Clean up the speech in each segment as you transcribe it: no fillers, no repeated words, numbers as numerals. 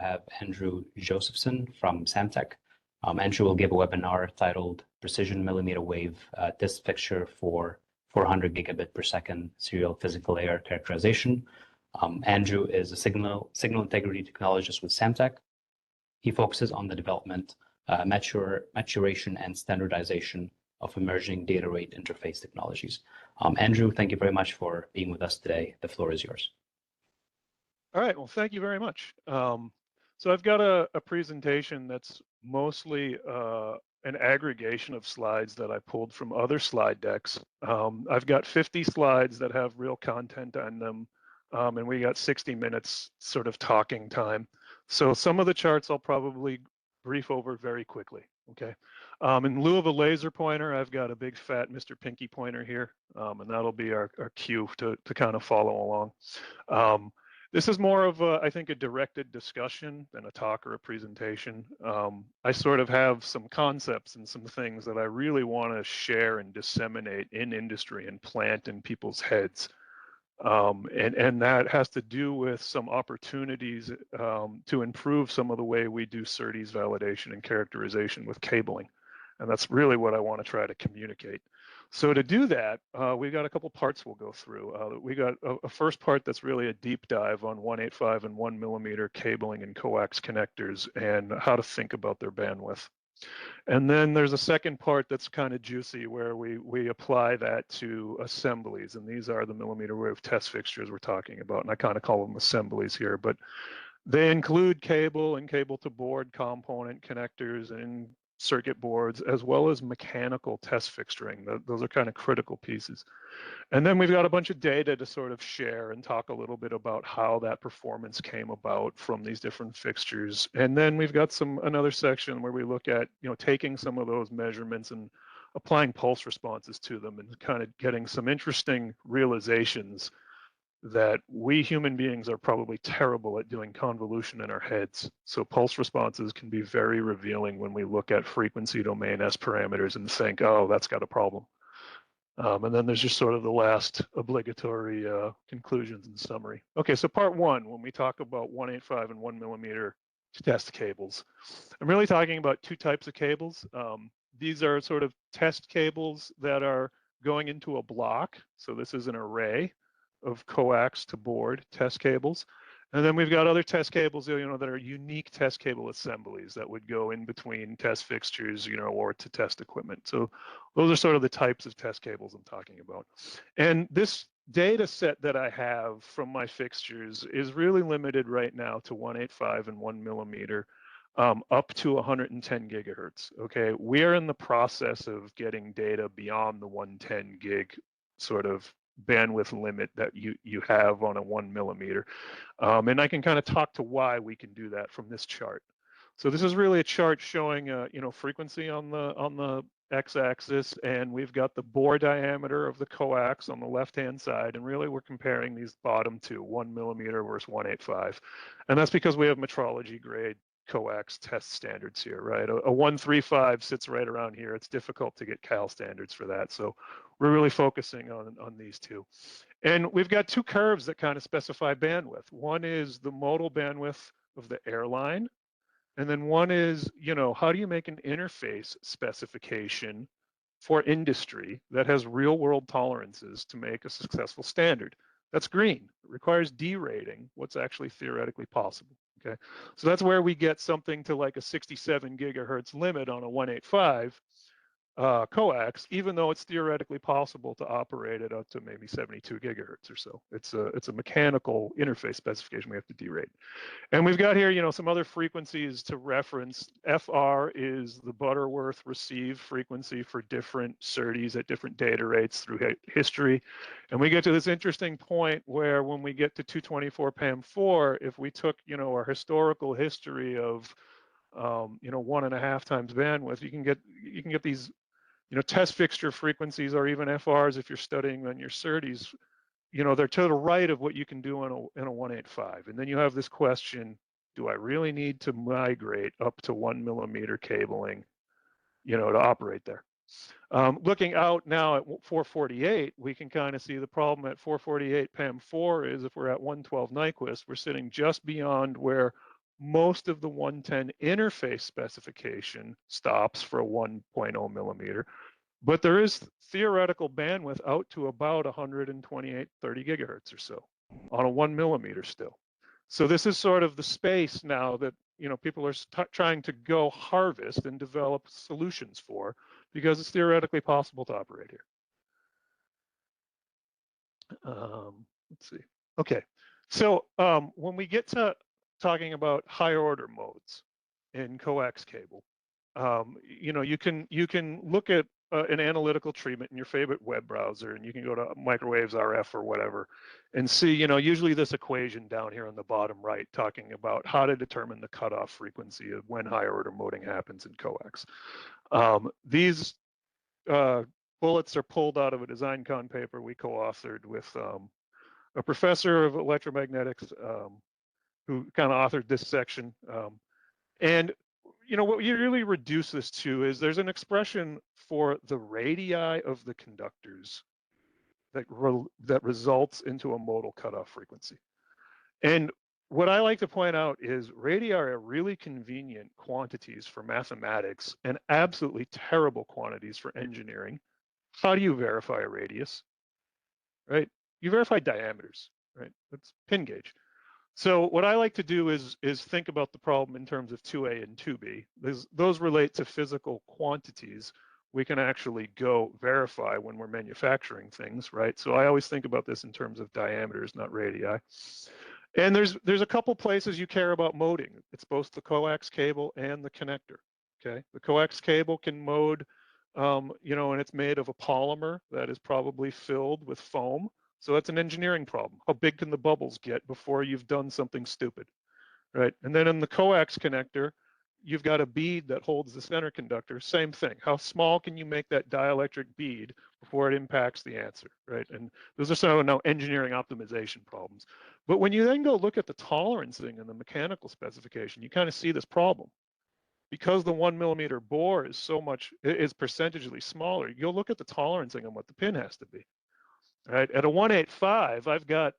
I have Andrew Josephson from Samtec. Andrew will give a webinar titled Precision Millimeter Wave Disk Fixture for 400 Gigabit per second Serial Physical Layer Characterization. Andrew is a signal integrity technologist with Samtec. He focuses on the development, maturation, and standardization of emerging data rate interface technologies. Andrew, thank you very much for being with us today. The floor is yours. All right, well, thank you very much. So I've got a presentation that's mostly an aggregation of slides that I pulled from other slide decks. I've got 50 slides that have real content on them, and we got 60 minutes sort of talking time. So some of the charts I'll probably brief over very quickly, okay? In lieu of a laser pointer, I've got a big fat Mr. Pinky pointer here, and that'll be our cue to kind of follow along. This is more of a, I think, a directed discussion than a talk or a presentation. I sort of have some concepts and some things that I really want to share and disseminate in industry and plant in people's heads. And that has to do with some opportunities to improve some of the way we do SerDes validation and characterization with cabling. And that's really what I want to try to communicate. So to do that, we got a couple parts we'll go through. We got a first part that's really a deep dive on 185 and 1 millimeter cabling and coax connectors and how to think about their bandwidth. And then there's a second part that's kind of juicy where we apply that to assemblies. And these are the millimeter wave test fixtures we're talking about. And I kind of call them assemblies here, but they include cable and cable to board component connectors and circuit boards, as well as mechanical test fixturing. Those are kind of critical pieces. And then we've got a bunch of data to sort of share and talk a little bit about how that performance came about from these different fixtures. And then we've got another section where we look at, taking some of those measurements and applying pulse responses to them and kind of getting some interesting realizations that we human beings are probably terrible at doing convolution in our heads. So pulse responses can be very revealing when we look at frequency domain S parameters and think, oh, that's got a problem. And then there's just sort of the last obligatory conclusions and summary. Okay, so part one, when we talk about 185 and 1 millimeter test cables, I'm really talking about two types of cables. These are sort of test cables that are going into a block. So this is an array of coax to board test cables. And then we've got other test cables, that are unique test cable assemblies that would go in between test fixtures, or to test equipment. So those are sort of the types of test cables I'm talking about. And this data set that I have from my fixtures is really limited right now to 185 and 1 millimeter, up to 110 gigahertz. Okay, we are in the process of getting data beyond the 110 gig sort of bandwidth limit that you have on a 1 millimeter. And I can kind of talk to why we can do that from this chart. So this is really a chart showing frequency on the x-axis, and we've got the bore diameter of the coax on the left-hand side, and really we're comparing these bottom two, 1 millimeter versus 185. And that's because we have metrology grade coax test standards here, right? A 135 sits right around here. It's difficult to get Cal standards for that. So we're really focusing on these two. And we've got two curves that kind of specify bandwidth. One is the modal bandwidth of the airline. And then one is, how do you make an interface specification for industry that has real world tolerances to make a successful standard? That's green. It requires derating what's actually theoretically possible. Okay, so that's where we get something to like a 67 gigahertz limit on a 185 coax, even though it's theoretically possible to operate it up to maybe 72 gigahertz or so. It's a mechanical interface specification we have to derate. And we've got here, some other frequencies to reference. FR is the Butterworth receive frequency for different SerDes at different data rates through history. And we get to this interesting point where when we get to 224 PAM4, if we took, our historical history of 1.5 times bandwidth, you can get these test fixture frequencies, or even FRs if you're studying on your SerDes, they're to the right of what you can do in a 185. And then you have this question, do I really need to migrate up to 1 millimeter cabling, to operate there? Looking out now at 448, we can kind of see the problem at 448 PAM4 is if we're at 112 Nyquist, we're sitting just beyond where most of the 110 interface specification stops for a 1.0 millimeter, but there is theoretical bandwidth out to about 128, 30 gigahertz or so on a 1 millimeter still. So this is sort of the space now that people are trying to go harvest and develop solutions for, because it's theoretically possible to operate here. Let's see. Okay, so when we get to talking about higher order modes in coax cable, you can look at an analytical treatment in your favorite web browser, and you can go to Microwaves RF or whatever and see, usually this equation down here on the bottom right talking about how to determine the cutoff frequency of when higher order moding happens in coax. These bullets are pulled out of a DesignCon paper we co-authored with a professor of electromagnetics who kind of authored this section. And what you really reduce this to is there's an expression for the radii of the conductors that results into a modal cutoff frequency. And what I like to point out is radii are really convenient quantities for mathematics and absolutely terrible quantities for engineering. How do you verify a radius, right? You verify diameters, right? That's pin gauge. So what I like to do is think about the problem in terms of 2A and 2B. Those relate to physical quantities we can actually go verify when we're manufacturing things, right? So I always think about this in terms of diameters, not radii. And there's a couple places you care about moding. It's both the coax cable and the connector, okay? The coax cable can mode, and it's made of a polymer that is probably filled with foam. So that's an engineering problem. How big can the bubbles get before you've done something stupid, right? And then in the coax connector, you've got a bead that holds the center conductor. Same thing. How small can you make that dielectric bead before it impacts the answer, right? And those are some now engineering optimization problems. But when you then go look at the tolerancing and the mechanical specification, you kind of see this problem. Because the 1 millimeter bore is percentagely smaller, you'll look at the tolerancing and what the pin has to be. Right, at a 185, I've got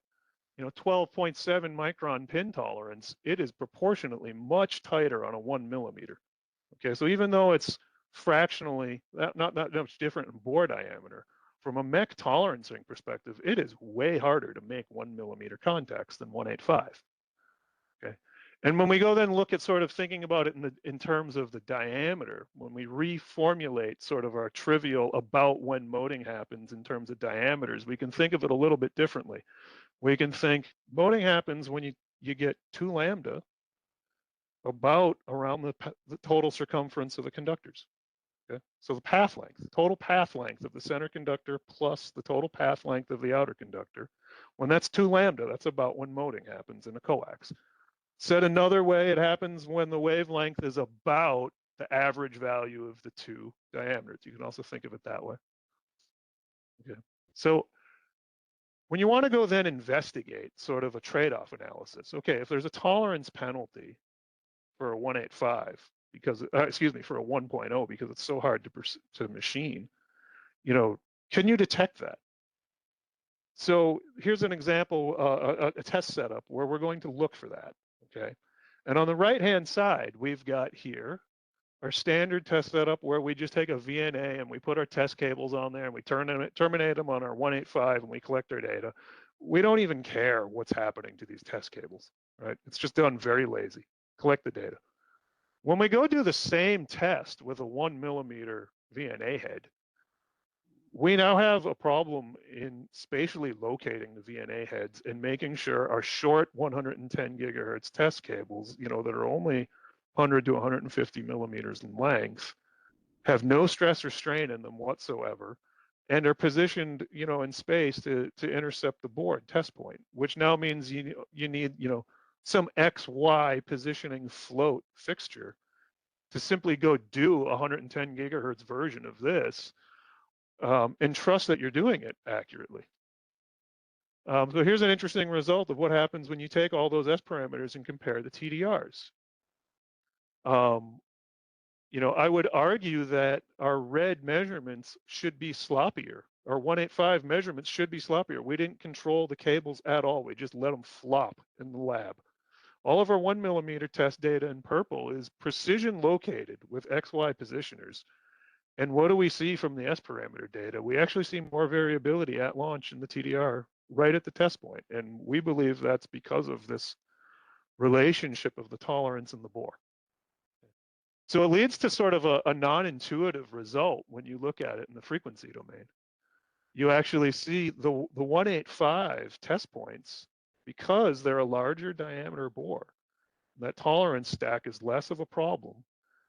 12.7 micron pin tolerance. It is proportionately much tighter on a 1 millimeter. Okay, so even though it's fractionally not much different in bore diameter, from a mech tolerancing perspective, it is way harder to make 1 millimeter contacts than 185. Okay, and when we go then look at sort of thinking about it in terms of the diameter, when we reformulate sort of our trivial about when moding happens in terms of diameters, we can think of it a little bit differently. We can think moding happens when you get 2 lambda about around the total circumference of the conductors. Okay, so the path length, the total path length of the center conductor plus the total path length of the outer conductor. When that's 2 lambda, that's about when moding happens in a coax. Said another way, it happens when the wavelength is about the average value of the 2 diameters. You can also think of it that way. Okay. So when you want to go then investigate sort of a trade-off analysis, okay, if there's a tolerance penalty for a 185 because, for a 1.0 because it's so hard to machine, can you detect that? So here's an example, a test setup where we're going to look for that. Okay, and on the right-hand side, we've got here our standard test setup where we just take a VNA and we put our test cables on there and we terminate them on our 185 and we collect our data. We don't even care what's happening to these test cables, right? It's just done very lazy. Collect the data. When we go do the same test with a 1 millimeter VNA head, we now have a problem in spatially locating the VNA heads and making sure our short 110 gigahertz test cables, that are only 100 to 150 millimeters in length, have no stress or strain in them whatsoever, and are positioned, in space to intercept the board test point, which now means you need, some XY positioning float fixture to simply go do a 110 gigahertz version of this. And trust that you're doing it accurately. So here's an interesting result of what happens when you take all those S parameters and compare the TDRs. I would argue that our red measurements should be sloppier. Our 185 measurements should be sloppier. We didn't control the cables at all. We just let them flop in the lab. All of our 1 millimeter test data in purple is precision located with XY positioners. And what do we see from the S parameter data? We actually see more variability at launch in the TDR right at the test point. And we believe that's because of this relationship of the tolerance and the bore. So it leads to sort of a non-intuitive result when you look at it in the frequency domain. You actually see the 185 test points, because they're a larger diameter bore, that tolerance stack is less of a problem.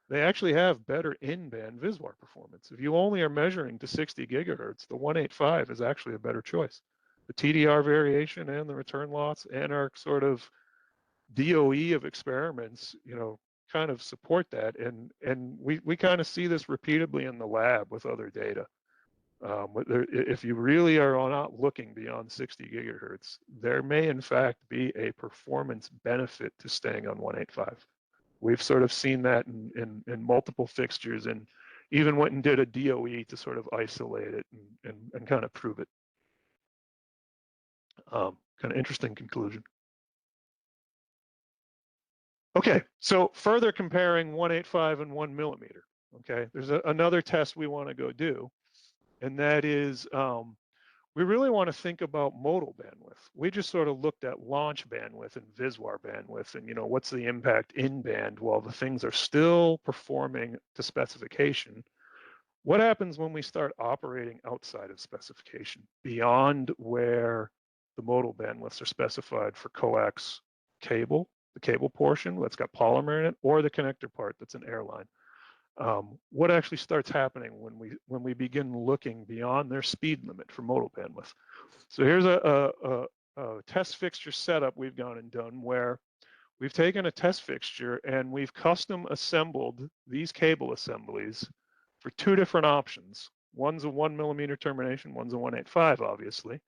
They actually have better in-band VisWAR performance. If you only are measuring to 60 gigahertz, the 185 is actually a better choice. The TDR variation and the return loss and our sort of DOE of experiments, kind of support that. And we kind of see this repeatedly in the lab with other data. If you really are not looking beyond 60 gigahertz, there may in fact be a performance benefit to staying on 185. We've sort of seen that in multiple fixtures, and even went and did a DOE to sort of isolate it and kind of prove it. Kind of interesting conclusion. Okay, so further comparing 185 and 1 millimeter. Okay, there's another test we want to go do, and that is we really want to think about modal bandwidth. We just sort of looked at launch bandwidth and VisWAR bandwidth, and what's the impact in band while the things are still performing to specification. What happens when we start operating outside of specification, beyond where the modal bandwidths are specified for coax cable, the cable portion that's got polymer in it, or the connector part that's an airline? What actually starts happening when we begin looking beyond their speed limit for modal bandwidth? So here's a test fixture setup we've gone and done, where we've taken a test fixture and we've custom assembled these cable assemblies for two different options. One's a 1 millimeter termination, one's a 185, obviously.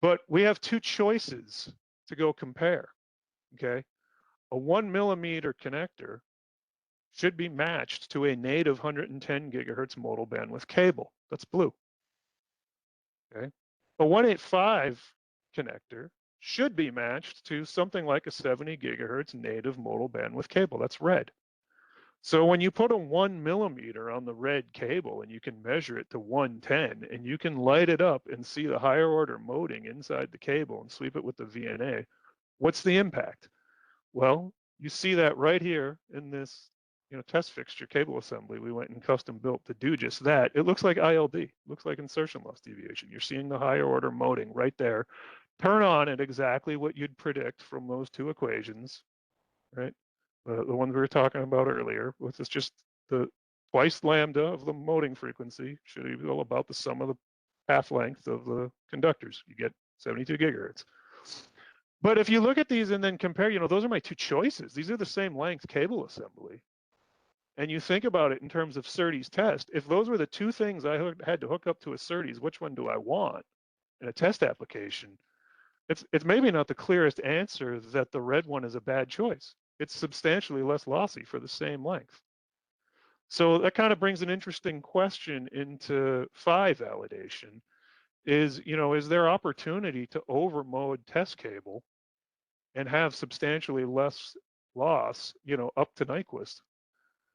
But we have two choices to go compare, okay? A 1 millimeter connector should be matched to a native 110 gigahertz modal bandwidth cable. That's blue. Okay. A 185 connector should be matched to something like a 70 gigahertz native modal bandwidth cable. That's red. So when you put a 1 millimeter on the red cable and you can measure it to 110 and you can light it up and see the higher order moding inside the cable and sweep it with the VNA, what's the impact? Well, you see that right here in this test fixture cable assembly we went and custom built to do just that. It looks like ILD, looks like insertion loss deviation. You're seeing the higher order moding right there. Turn on at exactly what you'd predict from those two equations, right? The ones we were talking about earlier, which is just the twice lambda of the moding frequency should equal about the sum of the path length of the conductors. You get 72 gigahertz. But if you look at these and then compare, those are my two choices. These are the same length cable assembly. And you think about it in terms of SerDes test, if those were the two things I had to hook up to a SerDes, which one do I want in a test application? It's maybe not the clearest answer that the red one is a bad choice. It's substantially less lossy for the same length. So that kind of brings an interesting question into PHY validation. Is there opportunity to overmode test cable and have substantially less loss, up to Nyquist,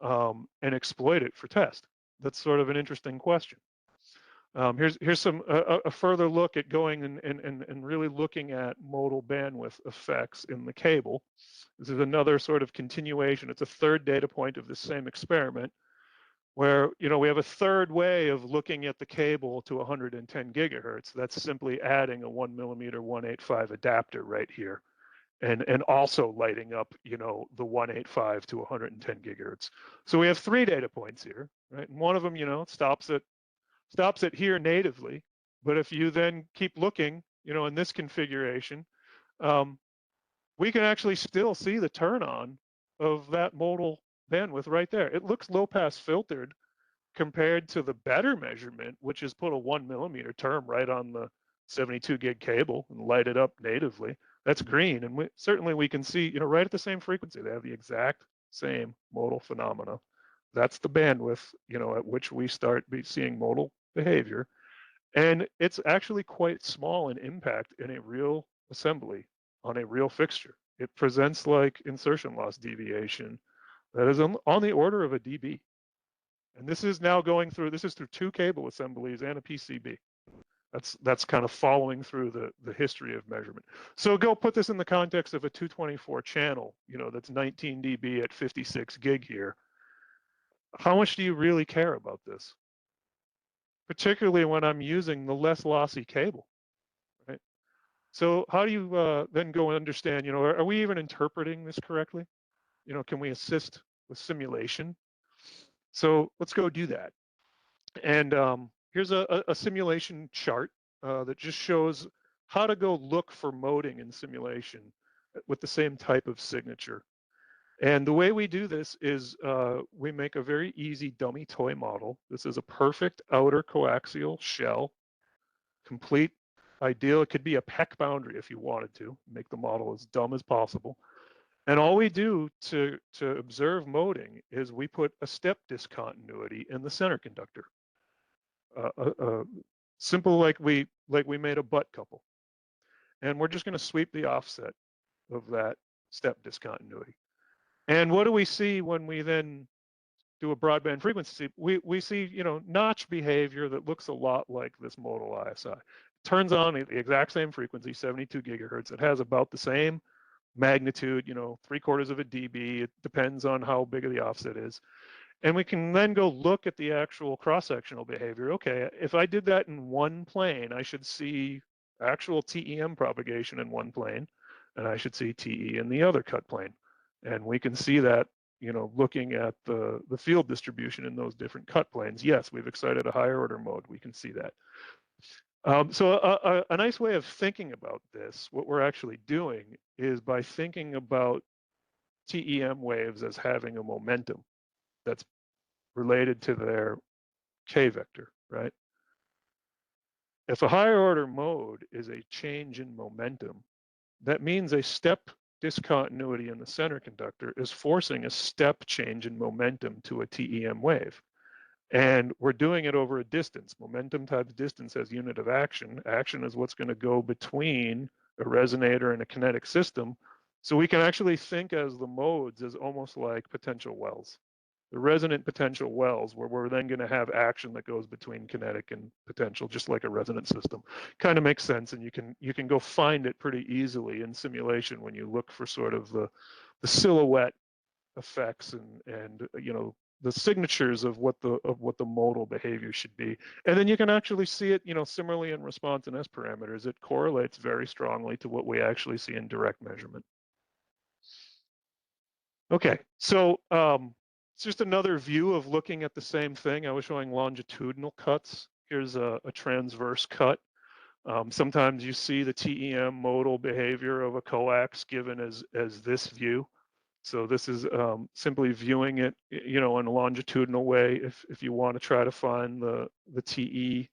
and exploit it for test? That's sort of an interesting question. Here's some a further look at going and really looking at modal bandwidth effects in the cable. This is another sort of continuation. It's a third data point of the same experiment, where we have a third way of looking at the cable to 110 gigahertz. That's simply adding a 1 millimeter 185 adapter right here, and also lighting up the 185 to 110 gigahertz. So we have three data points here, right? And one of them stops it here natively, but if you then keep looking in this configuration, we can actually still see the turn on of that modal bandwidth right there. It looks low pass filtered compared to the better measurement, which is put a 1 millimeter term right on the 72 gig cable and light it up natively. That's green, and we can see right at the same frequency they have the exact same modal phenomena. That's the bandwidth at which we start seeing modal behavior, and it's actually quite small in impact in a real assembly on a real fixture. it presents like insertion loss deviation that is on the order of a dB. And this is now going through, this is through 2 cable assemblies and a PCB. That's kind of following through the history of measurement. So go put this in the context of a 224 channel, you know, that's 19 dB at 56 gig here. How much do you really care about this? Particularly when I'm using the less lossy cable, right? So how do you then go and understand, you know, are we even interpreting this correctly? You know, can we assist with simulation? So let's go do that. And here's a simulation chart that just shows how to go look for moding in simulation with the same type of signature. And the way we do this is we make a very easy dummy toy model. This is a perfect outer coaxial shell, complete ideal. It could be a PEC boundary if you wanted to, make the model as dumb as possible. And all we do to observe moding is we put a step discontinuity in the center conductor. Simple like we made a butt couple. And we're just going to sweep the offset of that step discontinuity. And what do we see when we then do a broadband frequency? We see, you know, notch behavior that looks a lot like this modal ISI. Turns on the exact same frequency, 72 gigahertz. It has about the same magnitude, you know, 3/4 of a dB. It depends on how big of the offset is. And we can then go look at the actual cross-sectional behavior. Okay, if I did that in one plane, I should see actual TEM propagation in one plane, and I should see TE in the other cut plane. And we can see that, you know, looking at the field distribution in those different cut planes. Yes, we've excited a higher order mode. We can see that. So a nice way of thinking about this, what we're actually doing is by thinking about TEM waves as having a momentum that's related to their K vector, right? If a higher order mode is a change in momentum, that means a step discontinuity in the center conductor is forcing a step change in momentum to a TEM wave. And we're doing it over a distance. Momentum times distance as unit of action. Action is what's going to go between a resonator and a kinetic system. So we can actually think as the modes as almost like potential wells. The resonant potential wells, where we're then going to have action that goes between kinetic and potential, just like a resonant system. Kind of makes sense, and you can go find it pretty easily in simulation when you look for sort of the silhouette effects and you know, the signatures of what the modal behavior should be. And then you can actually see it, you know, similarly in response and S parameters. It correlates very strongly to what we actually see in direct measurement. Okay, so it's just another view of looking at the same thing. I was showing longitudinal cuts. Here's a transverse cut. Sometimes you see the TEM modal behavior of a coax given as this view. So this is simply viewing it, you know, in a longitudinal way. If you want to try to find the TE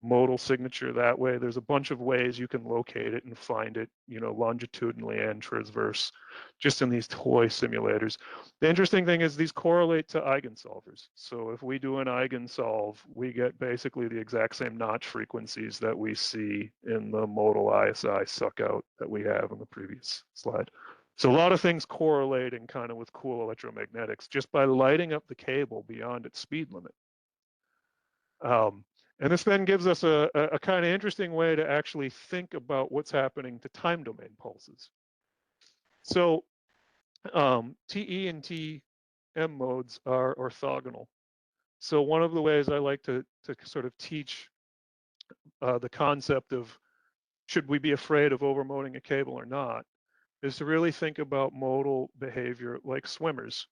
modal signature that way, there's a bunch of ways you can locate it and find it, you know, longitudinally and transverse, just in these toy simulators. The interesting thing is these correlate to eigensolvers. So if we do an eigensolve, we get basically the exact same notch frequencies that we see in the modal ISI suck out that we have in the previous slide. So a lot of things correlating kind of with cool electromagnetics just by lighting up the cable beyond its speed limit. And this then gives us a kind of interesting way to actually think about what's happening to time domain pulses. So TE and TM modes are orthogonal. So one of the ways I like to sort of teach the concept of should we be afraid of overmoding a cable or not is to really think about modal behavior like swimmers,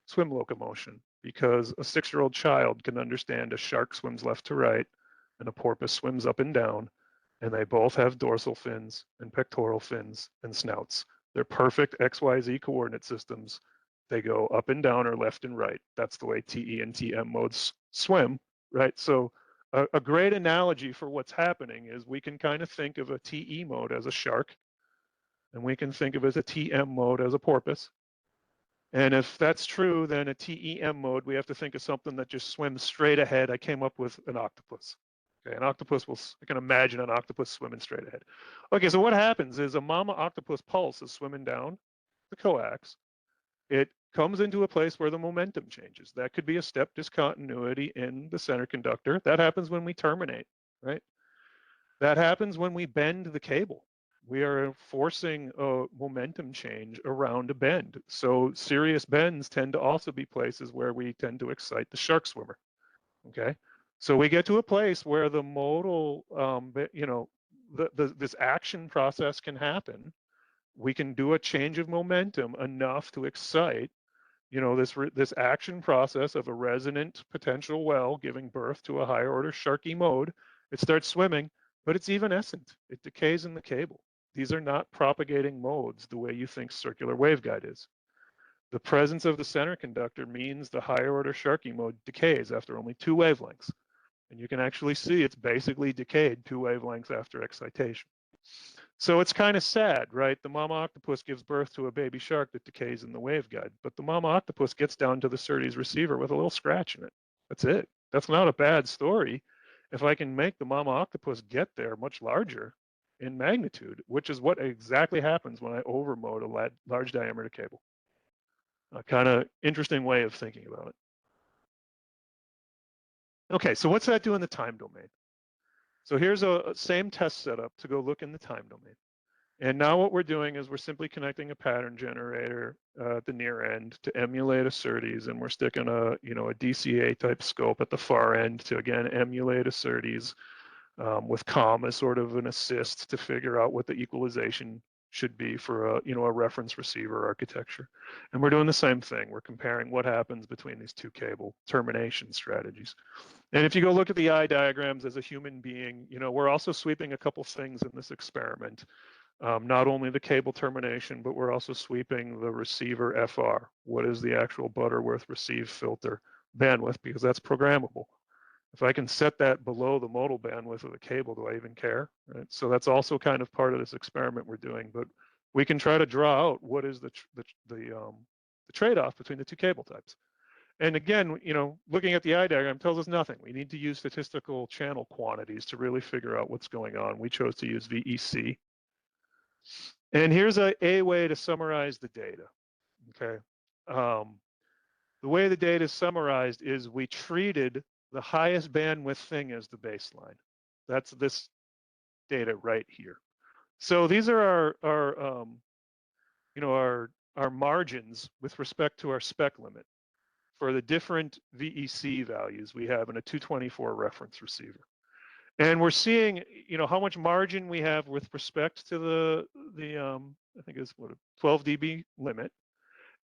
swim locomotion, because a 6-year-old child can understand a shark swims left to right and a porpoise swims up and down, and they both have dorsal fins and pectoral fins and snouts. They're perfect XYZ coordinate systems. They go up and down or left and right. That's the way TE and TM modes swim, right? So a great analogy for what's happening is we can kind of think of a TE mode as a shark, and we can think of it as a TM mode as a porpoise. And if that's true, then a TEM mode, we have to think of something that just swims straight ahead. I came up with an octopus. Okay, an octopus I can imagine an octopus swimming straight ahead. Okay, so what happens is a mama octopus pulse is swimming down the coax. It comes into a place where the momentum changes. That could be a step discontinuity in the center conductor. That happens when we terminate, right? That happens when we bend the cable. We are forcing a momentum change around a bend. So serious bends tend to also be places where we tend to excite the shark swimmer, okay? So we get to a place where the modal, this action process can happen. We can do a change of momentum enough to excite, this action process of a resonant potential well giving birth to a higher order sharky mode. It starts swimming, but it's evanescent. It decays in the cable. These are not propagating modes the way you think circular waveguide is. The presence of the center conductor means the higher order sharky mode decays after only 2 wavelengths. And you can actually see it's basically decayed 2 wavelengths after excitation. So it's kind of sad, right? The mama octopus gives birth to a baby shark that decays in the waveguide, but the mama octopus gets down to the SerDes receiver with a little scratch in it. That's it. That's not a bad story. If I can make the mama octopus get there much larger in magnitude, which is what exactly happens when I overmode a large diameter cable. A kind of interesting way of thinking about it. Okay, so what's that do in the time domain? So here's a same test setup to go look in the time domain. And now what we're doing is we're simply connecting a pattern generator at the near end to emulate a SerDes, and we're sticking a DCA type scope at the far end to again emulate a SerDes with COM as sort of an assist to figure out what the equalization should be for a reference receiver architecture. And we're doing the same thing. We're comparing what happens between these 2 cable termination strategies. And if you go look at the eye diagrams as a human being, we're also sweeping a couple things in this experiment. Not only the cable termination, but we're also sweeping the receiver FR. What is the actual Butterworth receive filter bandwidth? Because that's programmable. If I can set that below the modal bandwidth of the cable, do I even care? Right? So that's also kind of part of this experiment we're doing. But we can try to draw out what is the trade-off between the 2 cable types. And again, looking at the eye diagram tells us nothing. We need to use statistical channel quantities to really figure out what's going on. We chose to use VEC. And here's a way to summarize the data, okay? The way the data is summarized is we treated the highest bandwidth thing as the baseline. That's this data right here. So these are our margins with respect to our spec limit for the different VEC values we have in a 224 reference receiver. And we're seeing, how much margin we have with respect to the I think it's what, a 12 dB limit.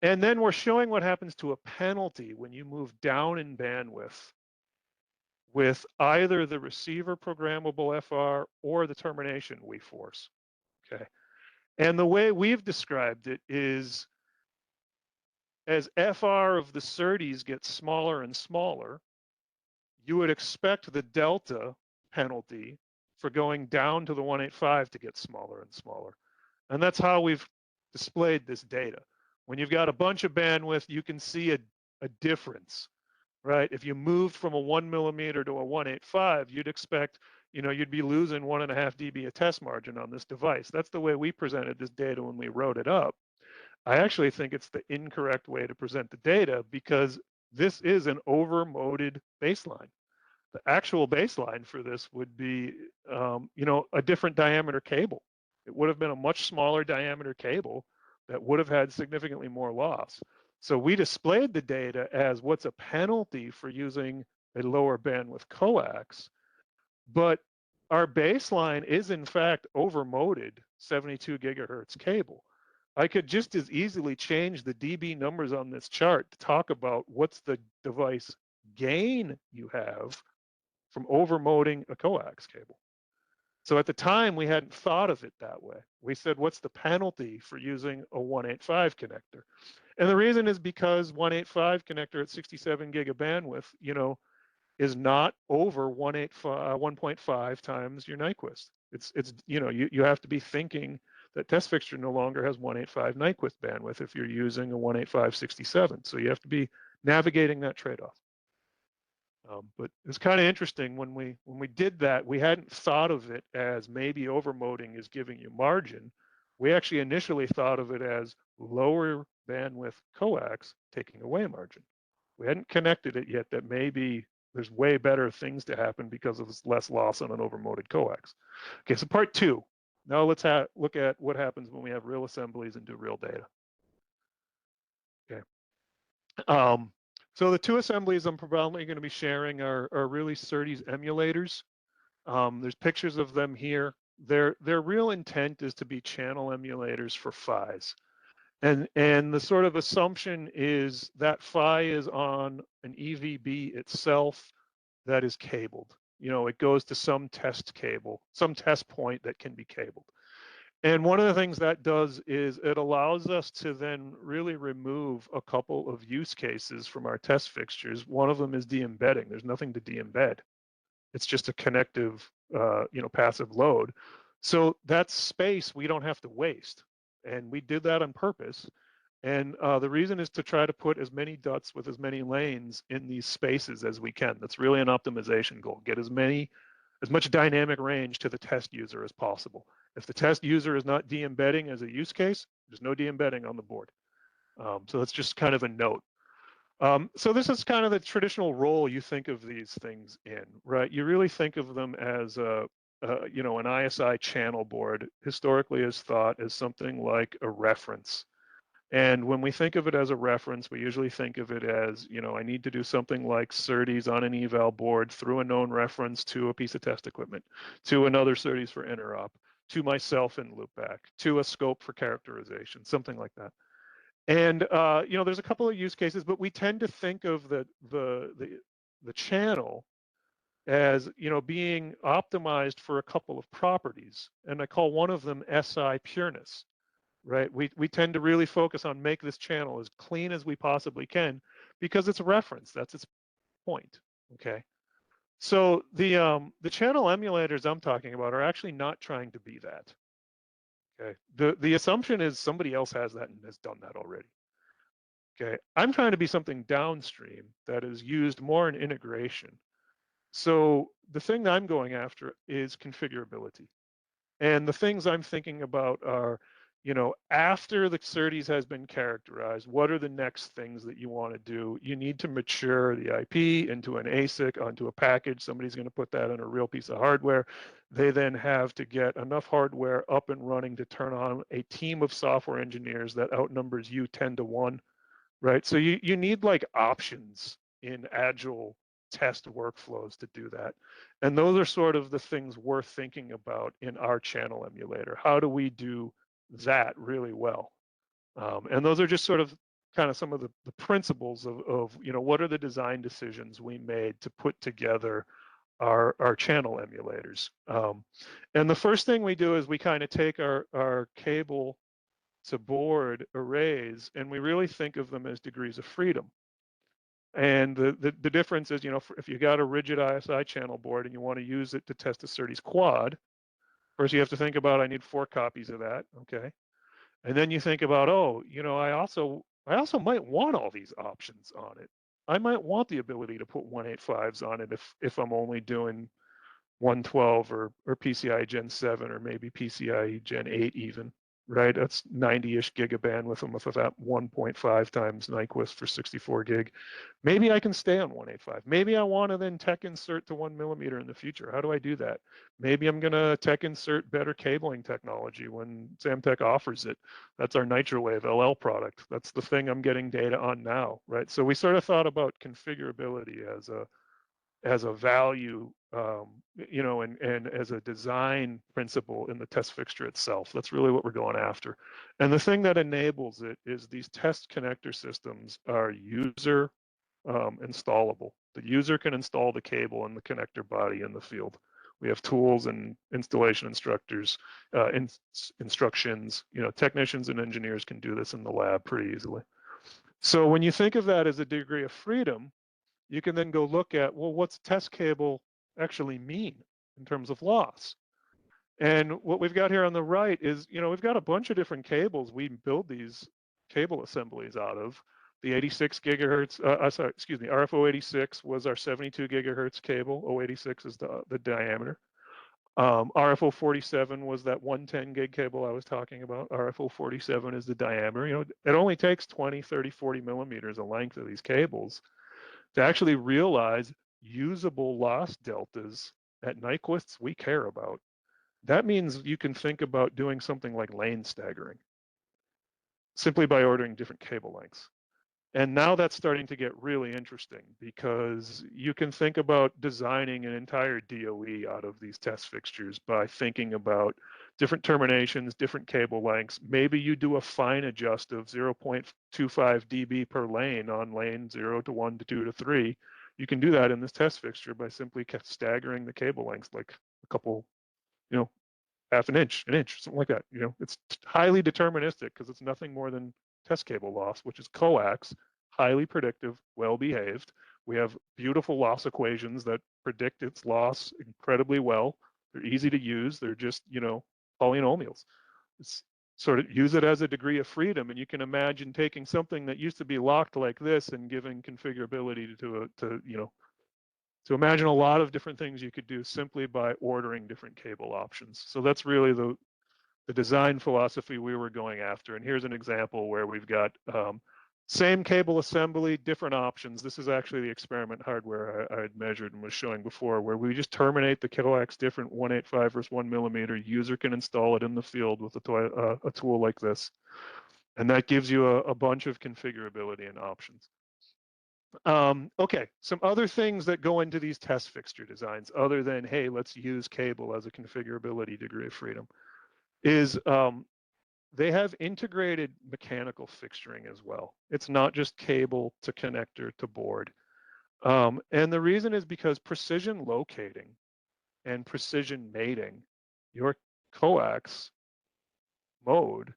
And then we're showing what happens to a penalty when you move down in bandwidth with either the receiver programmable FR or the termination we force, okay? And the way we've described it is as FR of the SerDes gets smaller and smaller, you would expect the delta penalty for going down to the 185 to get smaller and smaller. And that's how we've displayed this data. When you've got a bunch of bandwidth, you can see a difference, right? If you moved from a 1 millimeter to a 185, you'd expect, you'd be losing 1.5 dB of test margin on this device. That's the way we presented this data when we wrote it up. I actually think it's the incorrect way to present the data because this is an overmoded baseline. The actual baseline for this would be, a different diameter cable. It would have been a much smaller diameter cable that would have had significantly more loss. So we displayed the data as what's a penalty for using a lower bandwidth coax, but our baseline is in fact overmoded 72 gigahertz cable. I could just as easily change the dB numbers on this chart to talk about what's the device gain you have from overmoding a coax cable. So at the time, we hadn't thought of it that way. We said, what's the penalty for using a 185 connector? And the reason is because 185 connector at 67 gig of bandwidth, is not over 1.5 times your Nyquist. It's you have to be thinking that test fixture no longer has 185 Nyquist bandwidth if you're using a 185 67. So you have to be navigating that trade-off. But it's kind of interesting when we did that, we hadn't thought of it as maybe overmoding is giving you margin. We actually initially thought of it as lower bandwidth coax taking away margin. We hadn't connected it yet that maybe there's way better things to happen because of less loss on an overmoded coax. Okay, so part two. Now let's look at what happens when we have real assemblies and do real data. Okay. So the two assemblies I'm predominantly going to be sharing are really SerDes emulators. There's pictures of them here. Their real intent is to be channel emulators for PHYs. And the sort of assumption is that PHY is on an EVB itself that is cabled. You know, it goes to some test cable, some test point that can be cabled. And one of the things that does is it allows us to then really remove a couple of use cases from our test fixtures. One of them is de-embedding. There's nothing to de-embed. It's just a connective, passive load. So that space we don't have to waste. And we did that on purpose. And the reason is to try to put as many DUTs with as many lanes in these spaces as we can. That's really an optimization goal. Get as much dynamic range to the test user as possible. If the test user is not de-embedding as a use case, there's no de-embedding on the board. So that's just kind of a note. So this is kind of the traditional role you think of these things in, right? You really think of them as an ISI channel board historically is thought as something like a reference. And when we think of it as a reference, we usually think of it as, I need to do something like SerDes on an eval board through a known reference to a piece of test equipment, to another SerDes for interop, to myself in loopback, to a scope for characterization, something like that. And there's a couple of use cases, but we tend to think of the channel as being optimized for a couple of properties, and I call one of them SI pureness. Right, we tend to really focus on make this channel as clean as we possibly can because it's a reference. That's its point. Okay, so the channel emulators I'm talking about are actually not trying to be that. Okay, the assumption is somebody else has that and has done that already. Okay, I'm trying to be something downstream that is used more in integration. So the thing that I'm going after is configurability, and the things I'm thinking about are, after the SerDes has been characterized, what are the next things that you want to do? You need to mature the IP into an ASIC, onto a package. Somebody's going to put that on a real piece of hardware. They then have to get enough hardware up and running to turn on a team of software engineers that outnumbers you 10 to 1, right? So you need like options in agile test workflows to do that. And those are sort of the things we're thinking about in our channel emulator. How do we do that really well? And those are just sort of kind of some of the principles of what are the design decisions we made to put together our channel emulators. And the first thing we do is we kind of take our cable to board arrays and we really think of them as degrees of freedom. And the difference is, if you got a rigid ISI channel board and you want to use it to test a SerDes quad, first you have to think about, I need 4 copies of that, okay? And then you think about, I also might want all these options on it. I might want the ability to put 185s on it if I'm only doing 112 or PCIe Gen 7 or maybe PCIe Gen 8 even. Right, that's 90-ish gig of bandwidth, and with that 1.5 times Nyquist for 64 gig. Maybe I can stay on 185. Maybe I want to then tech insert to 1 millimeter in the future. How do I do that? Maybe I'm going to tech insert better cabling technology when Samtec offers it. That's our NitroWave LL product. That's the thing I'm getting data on now, right? So we sort of thought about configurability as a value, and as a design principle in the test fixture itself. That's really what we're going after. And the thing that enables it is these test connector systems are user installable. The user can install the cable and the connector body in the field. We have tools and installation instructors, instructions. Technicians and engineers can do this in the lab pretty easily. So when you think of that as a degree of freedom, you can then go look at, well, what's test cable actually mean in terms of loss? And what we've got here on the right is, we've got a bunch of different cables we build these cable assemblies out of. The 86 gigahertz, sorry, excuse me, RFO 86 was our 72 gigahertz cable. 086 is the diameter. RFO 47 was that 110 gig cable I was talking about. RFO 47 is the diameter. You know, it only takes 20, 30, 40 millimeters of length of these cables to actually realize usable loss deltas at Nyquists we care about. That means you can think about doing something like lane staggering simply by ordering different cable lengths. And now that's starting to get really interesting because you can think about designing an entire DOE out of these test fixtures by thinking about different terminations, different cable lengths. Maybe you do a fine adjust of 0.25 dB per lane on lane 0 to 1 to 2 to 3. You can do that in this test fixture by simply staggering the cable lengths like a couple, you know, half an inch, something like that. You know, it's highly deterministic because it's nothing more than test cable loss, which is coax, highly predictive, well behaved. We have beautiful loss equations that predict its loss incredibly well. They're easy to use. They're just, you know, polynomials. It's sort of use it as a degree of freedom. And you can imagine taking something that used to be locked like this and giving configurability to you know, to imagine a lot of different things you could do simply by ordering different cable options. So that's really the design philosophy we were going after. And here's an example where we've got same cable assembly, different options. This is actually the experiment hardware I had measured and was showing before, where we just terminate the coax different 185 versus 1 millimeter. User can install it in the field with a tool like this. And that gives you a bunch of configurability and options. Okay, some other things that go into these test fixture designs, other than, hey, let's use cable as a configurability degree of freedom, is they have integrated mechanical fixturing as well. It's not just cable to connector to board. And the reason is because precision locating and precision mating your coax mode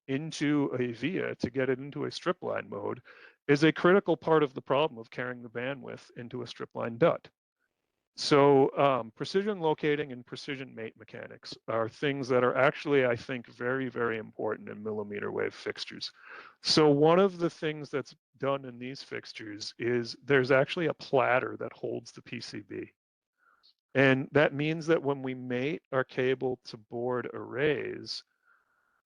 into a via to get it into a stripline mode is a critical part of the problem of carrying the bandwidth into a stripline DUT. So precision locating and precision mate mechanics are things that are actually, I think, very, very important in millimeter wave fixtures. So one of the things that's done in these fixtures is there's actually a platter that holds the PCB. And that means that when we mate our cable to board arrays,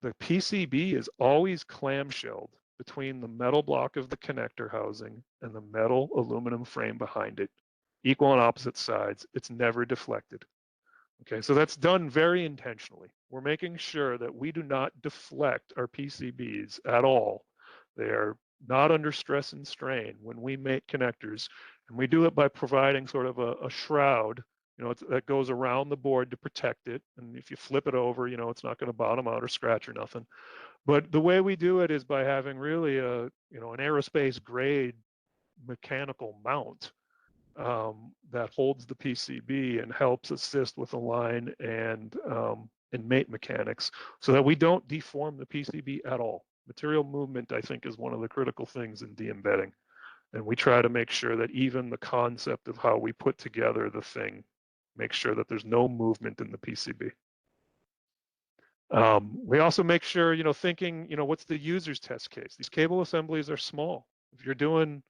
the PCB is always clamshelled between the metal block of the connector housing and the metal aluminum frame behind it, equal on opposite sides. It's never deflected. Okay, so that's done very intentionally. We're making sure that we do not deflect our PCBs at all. They are not under stress and strain when we make connectors, and we do it by providing sort of a shroud, you know, that goes around the board to protect it. And if you flip it over, you know, it's not going to bottom out or scratch or nothing. But the way we do it is by having really a, you know, an aerospace grade mechanical mount that holds the PCB and helps assist with align and mate mechanics so that we don't deform the PCB at all. Material movement, I think, is one of the critical things in de-embedding. And we try to make sure that even the concept of how we put together the thing makes sure that there's no movement in the PCB. We also make sure, you know, thinking, you know, what's the user's test case? These cable assemblies are small. If you're doing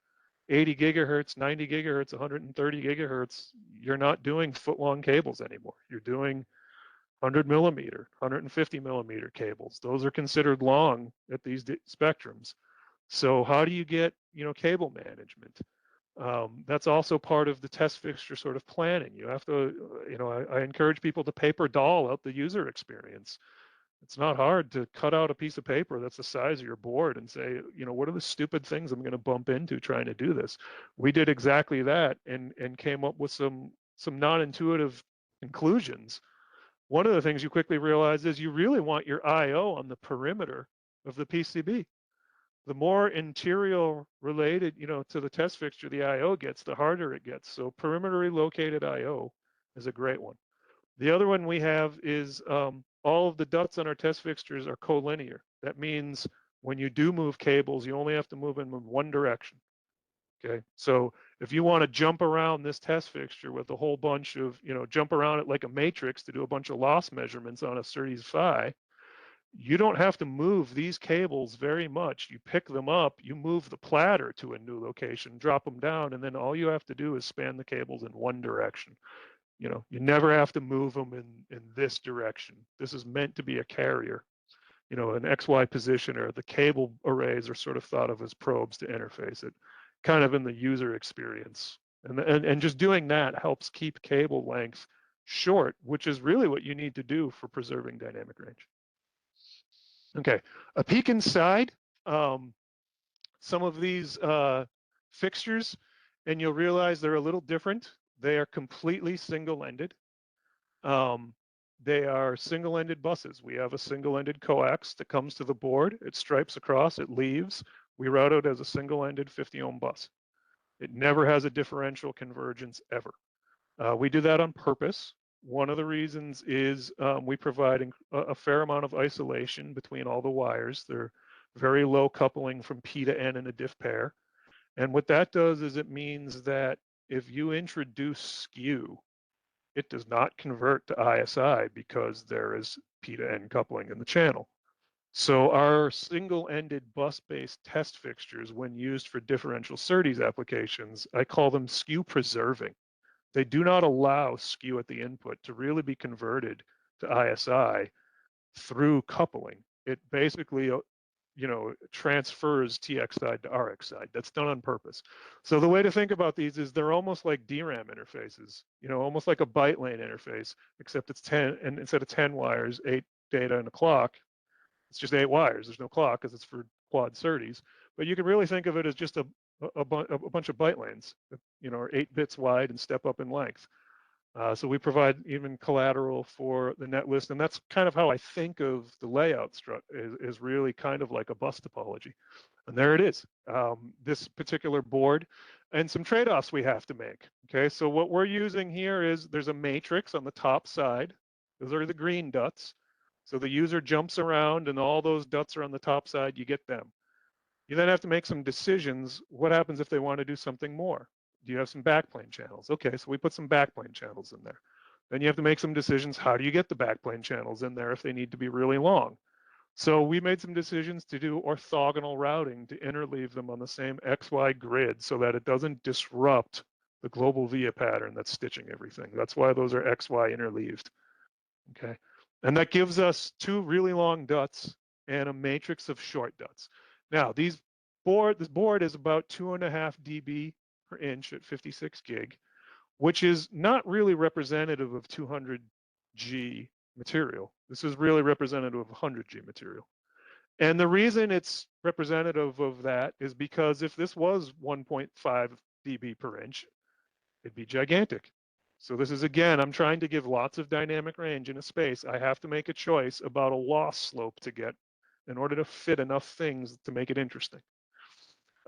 80 gigahertz, 90 gigahertz, 130 gigahertz, you're not doing foot-long cables anymore. You're doing 100 millimeter, 150 millimeter cables. Those are considered long at these spectrums. So how do you get, you know, cable management? That's also part of the test fixture sort of planning. You have to, you know, I encourage people to paper doll out the user experience. It's not hard to cut out a piece of paper that's the size of your board and say, you know, what are the stupid things I'm going to bump into trying to do this? We did exactly that and came up with some non-intuitive conclusions. One of the things you quickly realize is you really want your I/O on the perimeter of the PCB. The more interior related, you know, to the test fixture the I/O gets, the harder it gets. So perimeterly located I/O is a great one. The other one we have is all of the DUTs on our test fixtures are collinear. That means when you do move cables, you only have to move them in one direction. Okay, so if you want to jump around this test fixture with a whole bunch of, you know, jump around it like a matrix to do a bunch of loss measurements on a SerDes PHY, you don't have to move these cables very much. You pick them up, you move the platter to a new location, drop them down, and then all you have to do is span the cables in one direction. You know, you never have to move them in this direction. This is meant to be a carrier. You know, an XY positioner, the cable arrays are sort of thought of as probes to interface it, kind of in the user experience. And just doing that helps keep cable length short, which is really what you need to do for preserving dynamic range. Okay, a peek inside some of these fixtures, and you'll realize they're a little different. They are completely single-ended. They are single-ended buses. We have a single-ended coax that comes to the board. It stripes across, it leaves. We route it as a single-ended 50-ohm bus. It never has a differential convergence ever. We do that on purpose. One of the reasons is we provide a fair amount of isolation between all the wires. They're very low coupling from P to N in a diff pair. And what that does is it means that if you introduce skew, it does not convert to ISI because there is P to N coupling in the channel. So our single-ended bus-based test fixtures, when used for differential SerDes applications, I call them skew preserving. They do not allow skew at the input to really be converted to ISI through coupling. It basically, you know, transfers TX side to RX side. That's done on purpose. So the way to think about these is they're almost like DRAM interfaces, you know, almost like a byte lane interface, except it's 10, and instead of 10 wires, 8 data and a clock, it's just 8 wires. There's no clock because it's for quad SerDes. But you can really think of it as just a bunch of byte lanes that, you know, are 8 bits wide and step up in length. So we provide even collateral for the net list, and that's kind of how I think of the layout is really kind of like a bus topology. And there it is, this particular board, and some trade-offs we have to make. Okay, so what we're using here is there's a matrix on the top side. Those are the green dots. So the user jumps around, and all those dots are on the top side. You get them. You then have to make some decisions. What happens if they want to do something more? Do you have some backplane channels? Okay, so we put some backplane channels in there. Then you have to make some decisions. How do you get the backplane channels in there if they need to be really long? So we made some decisions to do orthogonal routing to interleave them on the same XY grid so that it doesn't disrupt the global via pattern that's stitching everything. That's why those are XY interleaved. Okay, and that gives us 2 really long dots and a matrix of short dots. Now, this board is about 2.5 dB per inch at 56 gig, which is not really representative of 200G material. This is really representative of 100G material. And the reason it's representative of that is because if this was 1.5 dB per inch, it'd be gigantic. So this is, again, I'm trying to give lots of dynamic range in a space. I have to make a choice about a loss slope to get in order to fit enough things to make it interesting.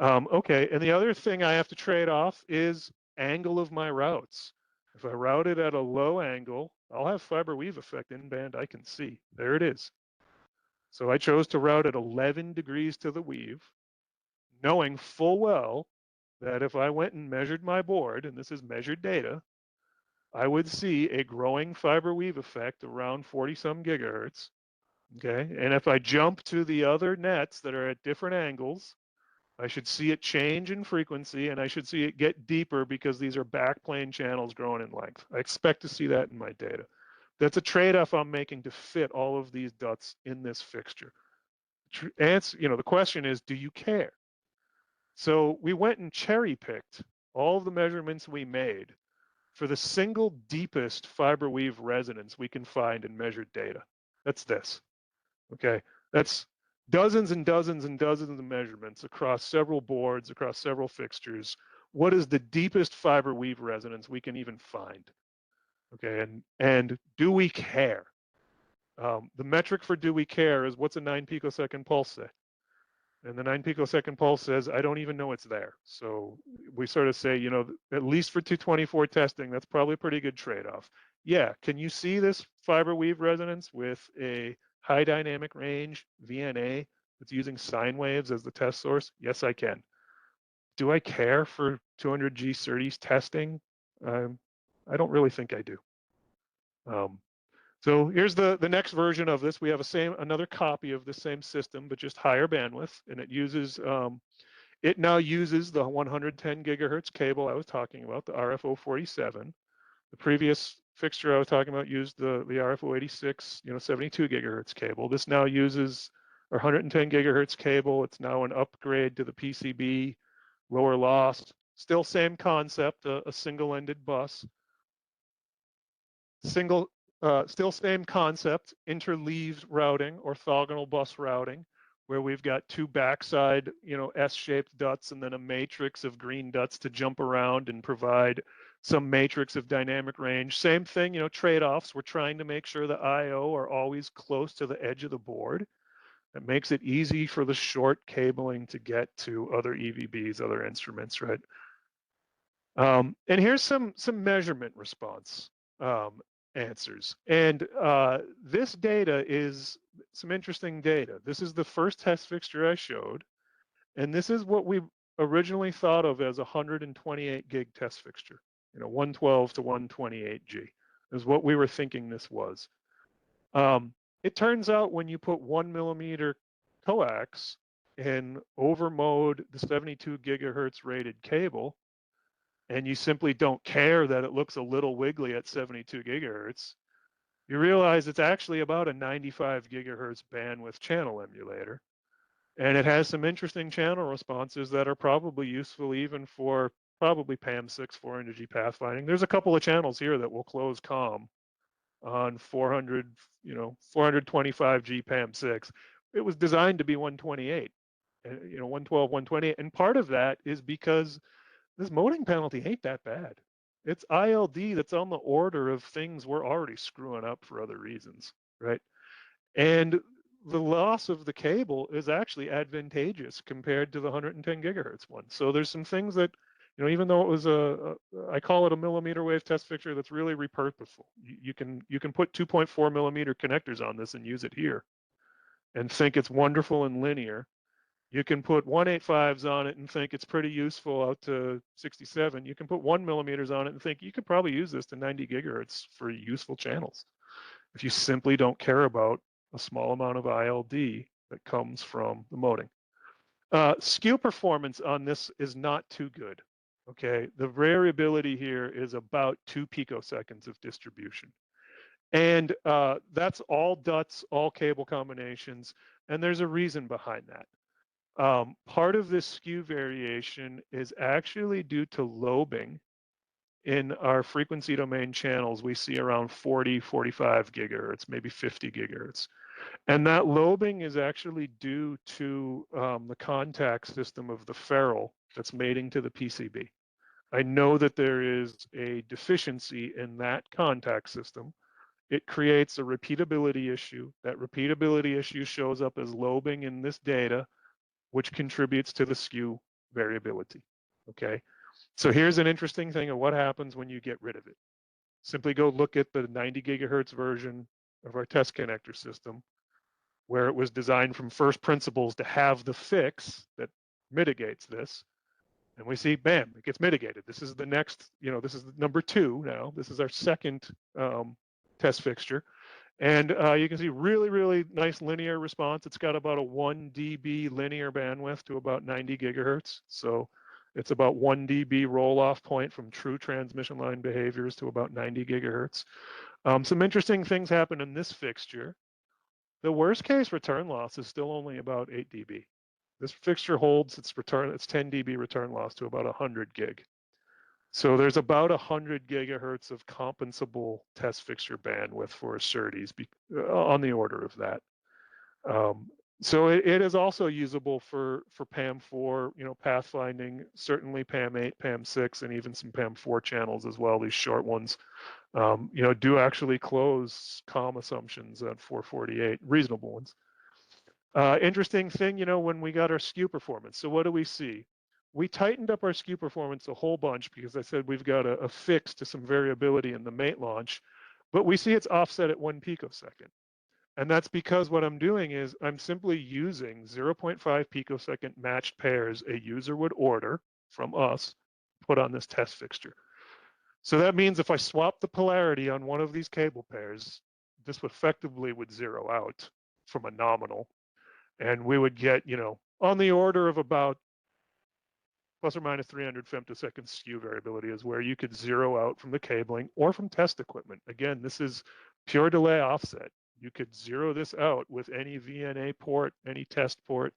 Okay, and the other thing I have to trade off is angle of my routes. If I route it at a low angle, I'll have fiber weave effect in band I can see. There it is. So I chose to route at 11 degrees to the weave, knowing full well that if I went and measured my board, and this is measured data, I would see a growing fiber weave effect around 40-some gigahertz. Okay, and if I jump to the other nets that are at different angles, I should see it change in frequency, and I should see it get deeper because these are backplane channels growing in length. I expect to see that in my data. That's a trade-off I'm making to fit all of these dots in this fixture. The question is, do you care? So we went and cherry-picked all of the measurements we made for the single deepest fiber weave resonance we can find in measured data. That's this. Okay, that's dozens and dozens and dozens of measurements across several boards, across several fixtures. What is the deepest fiber weave resonance we can even find? Okay, and do we care? The metric for do we care is what's a 9 picosecond pulse say? And the 9 picosecond pulse says, I don't even know it's there. So we sort of say, you know, at least for 224 testing, that's probably a pretty good trade-off. Yeah, can you see this fiber weave resonance with a high dynamic range VNA that's using sine waves as the test source? Yes, I can. Do I care for 200G SerDes testing? I don't really think I do. So here's the next version of this. We have another copy of the same system, but just higher bandwidth, and it now uses the 110 gigahertz cable I was talking about, the RF047. The previous fixture I was talking about used the RF086, 72 gigahertz cable. This now uses our 110 gigahertz cable. It's now an upgrade to the PCB, lower loss. Still same concept, a single-ended bus. Still same concept, interleaved routing, orthogonal bus routing, where we've got two backside, S-shaped dots and then a matrix of green dots to jump around and provide some matrix of dynamic range. Same thing, trade-offs. We're trying to make sure the I/O are always close to the edge of the board. That makes it easy for the short cabling to get to other EVBs, other instruments, right? And here's some measurement response answers. And this data is some interesting data. This is the first test fixture I showed. And this is what we originally thought of as a 128 gig test fixture, 112 to 128G is what we were thinking this was. It turns out when you put 1 millimeter coax and overmode the 72 gigahertz rated cable, and you simply don't care that it looks a little wiggly at 72 gigahertz, you realize it's actually about a 95 gigahertz bandwidth channel emulator. And it has some interesting channel responses that are probably useful even for probably PAM6 400G pathfinding. There's a couple of channels here that will close COM on 425G PAM6. It was designed to be 128, 112, 128. And part of that is because this moding penalty ain't that bad. It's ILD that's on the order of things we're already screwing up for other reasons, right? And the loss of the cable is actually advantageous compared to the 110 gigahertz one. So there's some things that, even though it was I call it a millimeter wave test fixture that's really repurposeful. You can put 2.4 millimeter connectors on this and use it here and think it's wonderful and linear. You can put 185s on it and think it's pretty useful out to 67. You can put 1 millimeters on it and think you could probably use this to 90 gigahertz for useful channels if you simply don't care about a small amount of ILD that comes from the moding. Skew performance on this is not too good, okay? The variability here is about 2 picoseconds of distribution. And that's all DUTs, all cable combinations, and there's a reason behind that. Part of this skew variation is actually due to lobing in our frequency domain channels. We see around 40, 45 gigahertz, maybe 50 gigahertz. And that lobing is actually due to the contact system of the ferrule that's mating to the PCB. I know that there is a deficiency in that contact system. It creates a repeatability issue. That repeatability issue shows up as lobing in this data, which contributes to the skew variability, okay? So here's an interesting thing of what happens when you get rid of it. Simply go look at the 90 gigahertz version of our test connector system, where it was designed from first principles to have the fix that mitigates this. And we see, bam, it gets mitigated. This is the next, this is number 2 now. This is our second test fixture. And you can see really, really nice linear response. It's got about a 1 dB linear bandwidth to about 90 gigahertz. So it's about 1 dB roll-off point from true transmission line behaviors to about 90 gigahertz. Some interesting things happen in this fixture. The worst case return loss is still only about 8 dB. This fixture holds its 10 dB return loss to about 100 gig. So there's about 100 gigahertz of compensable test fixture bandwidth for a SerDes on the order of that. So it is also usable for PAM4, pathfinding, certainly PAM8, PAM6, and even some PAM4 channels as well. These short ones, do actually close COM assumptions at 448, reasonable ones. Interesting thing, when we got our skew performance. So what do we see? We tightened up our skew performance a whole bunch because I said we've got a fix to some variability in the mate launch, but we see it's offset at 1 picosecond. And that's because what I'm doing is I'm simply using 0.5 picosecond matched pairs a user would order from us, put on this test fixture. So that means if I swap the polarity on one of these cable pairs, this effectively would zero out from a nominal, and we would get, on the order of about plus or minus 300 femtosecond skew variability is where you could zero out from the cabling or from test equipment. Again, this is pure delay offset. You could zero this out with any VNA port, any test port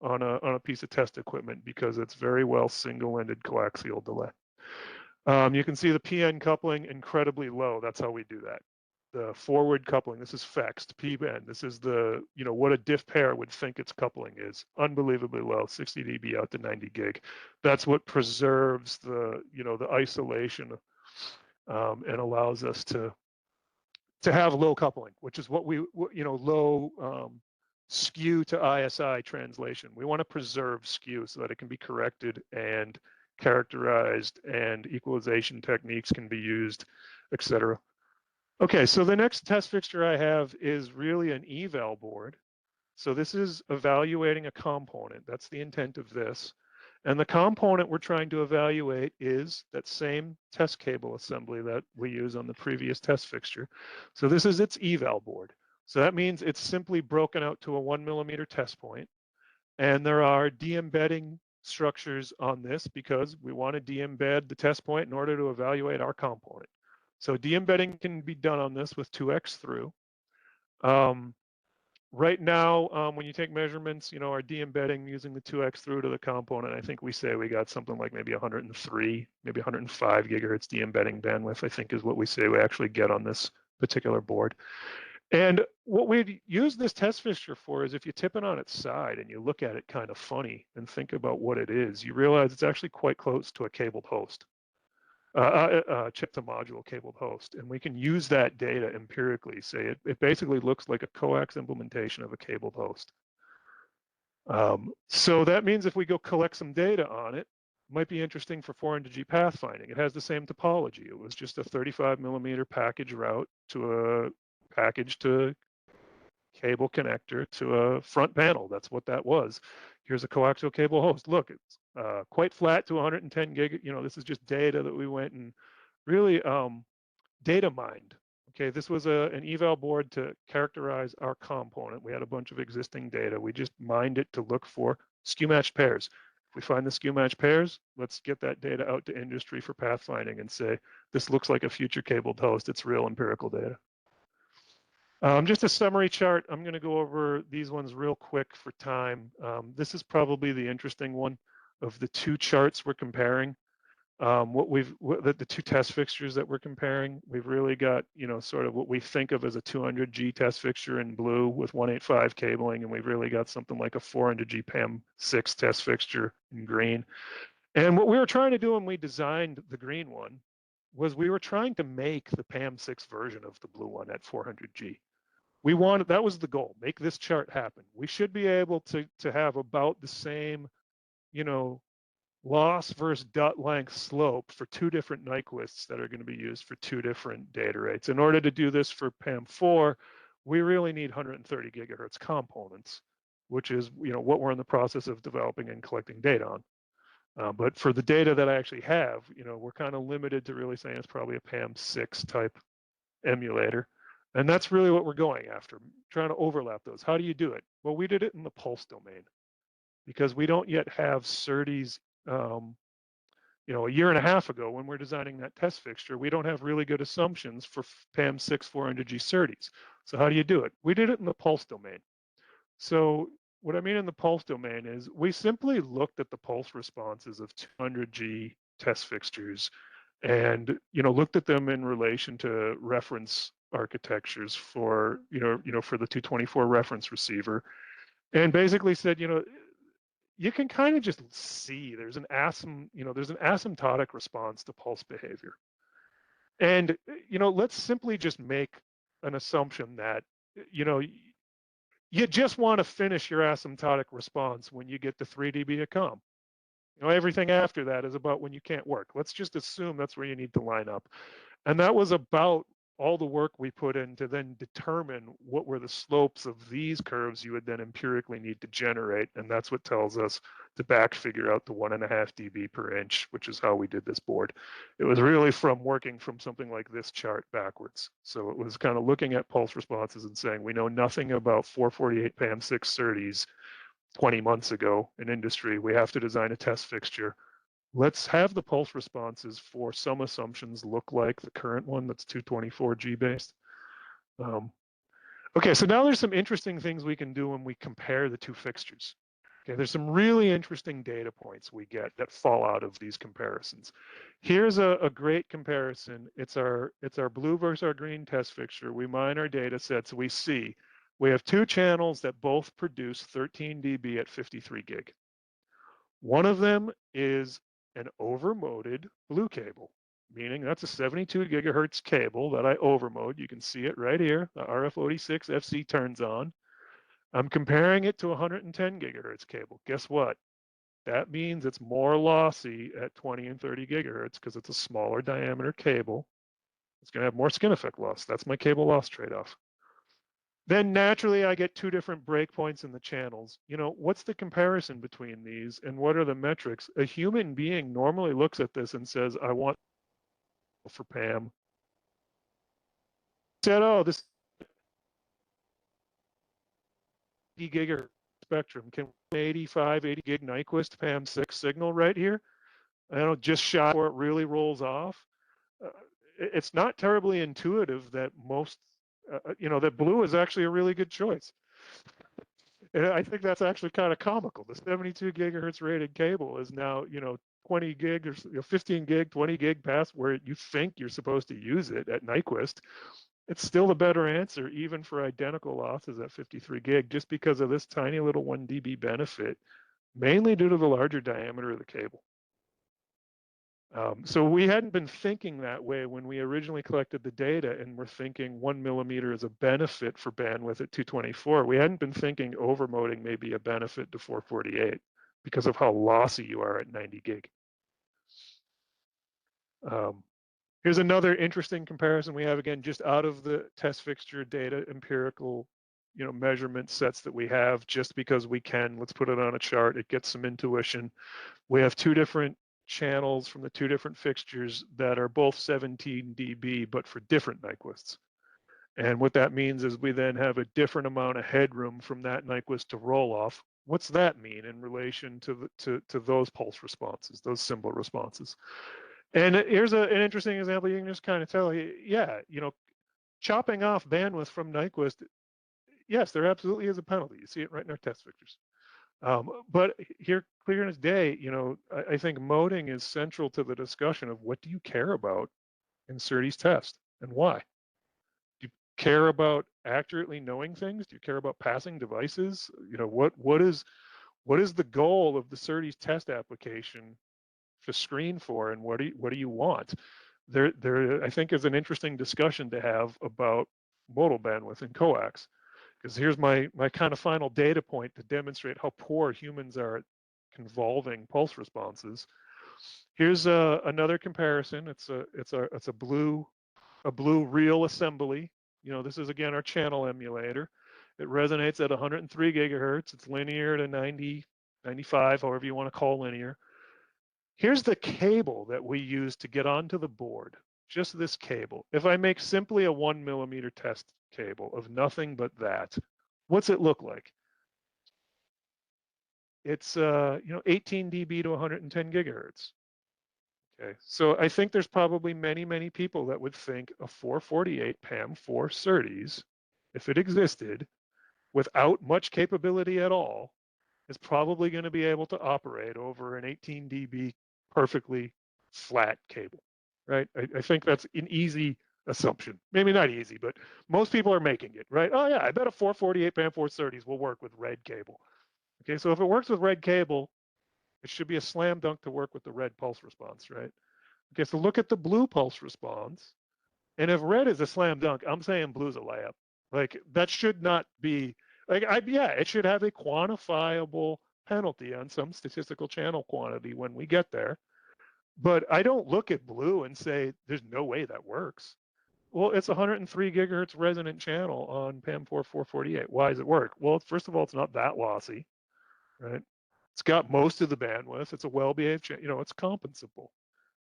on a piece of test equipment, because it's very well single-ended coaxial delay. You can see the PN coupling incredibly low. That's how we do that. The forward coupling, this is fixed, PN. This is the, what a diff pair would think its coupling is. Unbelievably low, 60 dB out to 90 gig. That's what preserves the, the isolation and allows us to have low coupling, which is what we, low skew to ISI translation. We want to preserve skew so that it can be corrected and characterized and equalization techniques can be used, etc. Okay, so the next test fixture I have is really an eval board. So this is evaluating a component. That's the intent of this. And the component we're trying to evaluate is that same test cable assembly that we use on the previous test fixture. So this is its eval board. So that means it's simply broken out to a 1 millimeter test point. And there are de-embedding structures on this because we want to de-embed the test point in order to evaluate our component. So de-embedding can be done on this with 2x through. Right now, when you take measurements, our de-embedding using the 2x through to the component, I think we say we got something like maybe 103, maybe 105 gigahertz de-embedding bandwidth, I think is what we say we actually get on this particular board. And what we'd use this test fixture for is if you tip it on its side and you look at it kind of funny and think about what it is, you realize it's actually quite close to a cabled host. Chip to module cabled host, and we can use that data empirically. Say it basically looks like a coax implementation of a cabled host. So that means if we go collect some data on it, it might be interesting for 400G pathfinding. It has the same topology. It was just a 35 millimeter package route to a package to cable connector to a front panel. That's what that was. Here's a coaxial cable host. Look, it's quite flat to 110 gig. This is just data that we went and really data mined. Okay, this was an eval board to characterize our component. We had a bunch of existing data. We just mined it to look for skew matched pairs. If we find the skew matched pairs, let's get that data out to industry for pathfinding and say, this looks like a future cabled host. It's real empirical data. Just a summary chart. I'm going to go over these ones real quick for time. This is probably the interesting one of the two charts we're comparing. The two test fixtures that we're comparing, we've really got, sort of what we think of as a 200G test fixture in blue with 185 cabling, and we've really got something like a 400G PAM6 test fixture in green. And what we were trying to do when we designed the green one was we were trying to make the PAM6 version of the blue one at 400G. That was the goal, make this chart happen. We should be able to have about the same, loss versus dot length slope for two different Nyquists that are going to be used for two different data rates. In order to do this for PAM4, we really need 130 gigahertz components, which is, what we're in the process of developing and collecting data on. But for the data that I actually have, we're kind of limited to really saying it's probably a PAM6 type emulator. And that's really what we're going after, trying to overlap those. How do you do it? Well, we did it in the pulse domain because we don't yet have SerDes. A year and a half ago when we're designing that test fixture, we don't have really good assumptions for PAM6 400G SerDes. So how do you do it? We did it in the pulse domain. So what I mean in the pulse domain is we simply looked at the pulse responses of 200G test fixtures and, looked at them in relation to reference architectures for, for the 224 reference receiver, and basically said, you can kind of just see there's an asymptotic response to pulse behavior. And, let's simply just make an assumption that, you just want to finish your asymptotic response when you get to 3 dB of comm. Everything after that is about when you can't work. Let's just assume that's where you need to line up. And that was about all the work we put in to then determine what were the slopes of these curves you would then empirically need to generate. And that's what tells us to back figure out the 1.5 dB per inch, which is how we did this board. It was really from working from something like this chart backwards. So it was kind of looking at pulse responses and saying, we know nothing about 448 PAM6 SerDes 20 months ago in industry. We have to design a test fixture. Let's have the pulse responses for some assumptions look like the current one that's 224G based. Okay, so now there's some interesting things we can do when we compare the two fixtures. Okay, there's some really interesting data points we get that fall out of these comparisons. Here's a great comparison. It's our blue versus our green test fixture. We mine our data sets. We see we have two channels that both produce 13 dB at 53 gig. One of them is an overmoded blue cable, meaning that's a 72 gigahertz cable that I overmode. You can see it right here. The RF86 FC turns on. I'm comparing it to a 110 gigahertz cable. Guess what? That means it's more lossy at 20 and 30 gigahertz because it's a smaller diameter cable. It's going to have more skin effect loss. That's my cable loss trade-off. Then naturally, I get two different breakpoints in the channels. You know, what's the comparison between these and what are the metrics? A human being normally looks at this and says, I want for PAM. Said, oh, this 80 gigahertz spectrum. Can 85, 80 gig Nyquist PAM6 signal right here? I don't just shy where it really rolls off. It's not terribly intuitive that most you know, that blue is actually a really good choice. And I think that's actually kind of comical. The 72 gigahertz rated cable is now, you know, 20 gig or 15 gig, 20 gig past where you think you're supposed to use it at Nyquist. It's still a better answer, even for identical losses at 53 gig, just because of this tiny little 1 dB benefit, mainly due to the larger diameter of the cable. So we hadn't been thinking that way when we originally collected the data and we're thinking 1 millimeter is a benefit for bandwidth at 224. We hadn't been thinking overmoding may be a benefit to 448 because of how lossy you are at 90 gig. Here's another interesting comparison we have, again, just out of the test fixture data, empirical, you know, measurement sets that we have, just because we can. Let's put it on a chart. It gets some intuition. We have two different channels from the two different fixtures that are both 17 dB, but for different Nyquists. And what that means is we then have a different amount of headroom from that Nyquist to roll off. What's that mean in relation to those pulse responses, those symbol responses? And here's an interesting example. You can just kind of tell, yeah, you know, chopping off bandwidth from Nyquist, yes, there absolutely is a penalty. You see it right in our test fixtures. But here, clear as day, you know, I think moding is central to the discussion of what do you care about in SerDes test and why? Do you care about accurately knowing things? Do you care about passing devices? You know, what is the goal of the SerDes test application to screen for, and what do you want? There I think is an interesting discussion to have about modal bandwidth and coax. Because here's my kind of final data point to demonstrate how poor humans are at convolving pulse responses. Here's another comparison. It's a blue real assembly. You know, this is again our channel emulator. It resonates at 103 gigahertz. It's linear to 90, 95, however you want to call linear. Here's the cable that we use to get onto the board. Just this cable. If I make simply a 1 millimeter test cable of nothing but that, what's it look like? It's you know, 18 dB to 110 gigahertz. Okay, so I think there's probably many people that would think a 448 PAM4 SerDes, if it existed, without much capability at all, is probably going to be able to operate over an 18 dB perfectly flat cable. Right? I think that's an easy assumption. Maybe not easy, but most people are making it, right? Oh yeah, I bet a 448 PAM4 SerDes will work with red cable. Okay, so if it works with red cable, it should be a slam dunk to work with the red pulse response, right? Okay, so look at the blue pulse response. And if red is a slam dunk, I'm saying blue's a layup. Like that should not be, like, yeah, it should have a quantifiable penalty on some statistical channel quantity when we get there. But I don't look at blue and say, there's no way that works. Well, it's 103 gigahertz resonant channel on PAM4 448. Why does it work? Well, first of all, it's not that lossy, right? It's got most of the bandwidth. It's a well-behaved, it's compensable,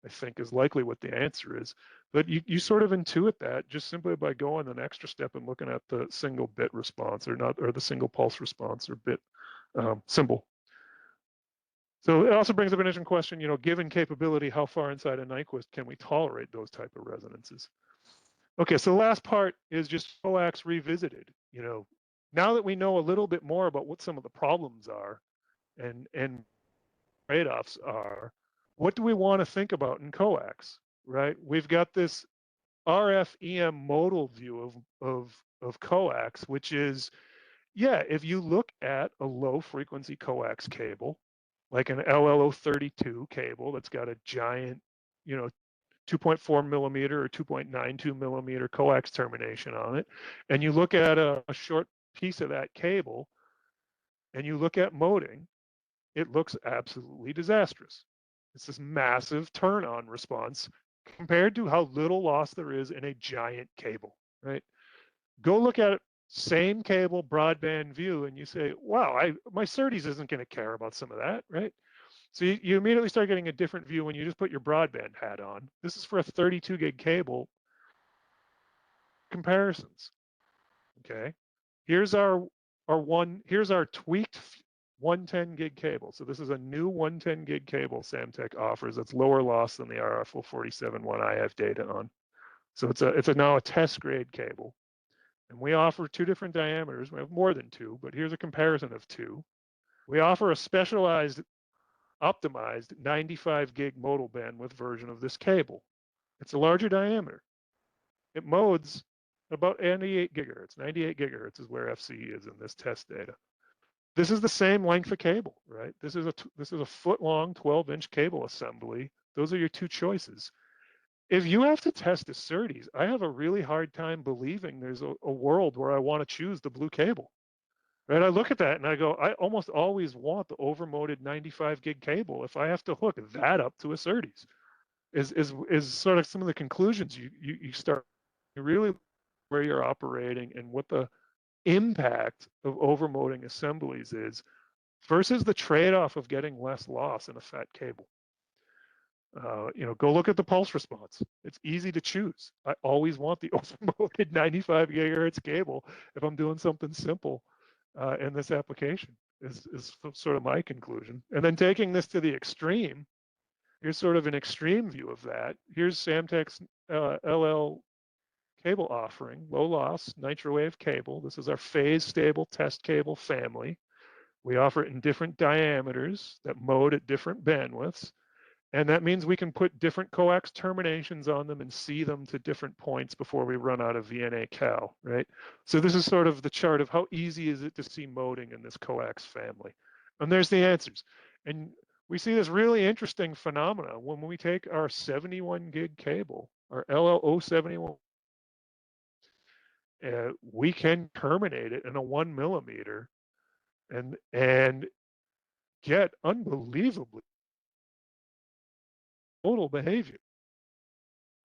I think is likely what the answer is. But you sort of intuit that just simply by going an extra step and looking at the single bit response or the single pulse response or bit symbol. So it also brings up an interesting question, given capability, how far inside a Nyquist can we tolerate those type of resonances? Okay, so the last part is just coax revisited. Now that we know a little bit more about what some of the problems are and trade-offs are, what do we want to think about in coax, right? We've got this RF-EM modal view of coax, which is, yeah, if you look at a low frequency coax cable, like an LLO32 cable that's got a giant, 2.4 millimeter or 2.92 millimeter coax termination on it, and you look at a short piece of that cable, and you look at moding, it looks absolutely disastrous. It's this massive turn-on response compared to how little loss there is in a giant cable, right? Go look at it, same cable, broadband view, and you say, wow, my SerDes isn't going to care about some of that, right? So you immediately start getting a different view when you just put your broadband hat on. This is for a 32 gig cable. Comparisons, okay? Here's our tweaked 110 gig cable. So this is a new 110 gig cable Samtec offers. It's lower loss than the RF447 one I have data on. So it's now a test grade cable. And we offer two different diameters. We have more than two, but here's a comparison of two. We offer a specialized, optimized 95 gig modal bandwidth version of this cable. It's a larger diameter. It modes about 98 gigahertz. 98 gigahertz is where FCE is in this test data. This is the same length of cable, right? This is a foot-long, 12-inch cable assembly. Those are your two choices. If you have to test a SerDes, I have a really hard time believing there's a world where I want to choose the blue cable, right? I look at that and I go, I almost always want the overmoded 95 gig cable if I have to hook that up to a SerDes. Is sort of some of the conclusions you start really where you're operating and what the impact of overmoding assemblies is versus the trade-off of getting less loss in a fat cable. Go look at the pulse response. It's easy to choose. I always want the overmoded 95 gigahertz cable if I'm doing something simple in this application is sort of my conclusion. And then taking this to the extreme, here's sort of an extreme view of that. Here's Samtec's LL cable offering, low loss, nitro-wave cable. This is our phase stable test cable family. We offer it in different diameters that mode at different bandwidths. And that means we can put different coax terminations on them and see them to different points before we run out of VNA cal, right? So this is sort of the chart of how easy is it to see moding in this coax family. And there's the answers. And we see this really interesting phenomena when we take our 71 gig cable, our LL071, we can terminate it in a 1 millimeter and get unbelievably modal behavior.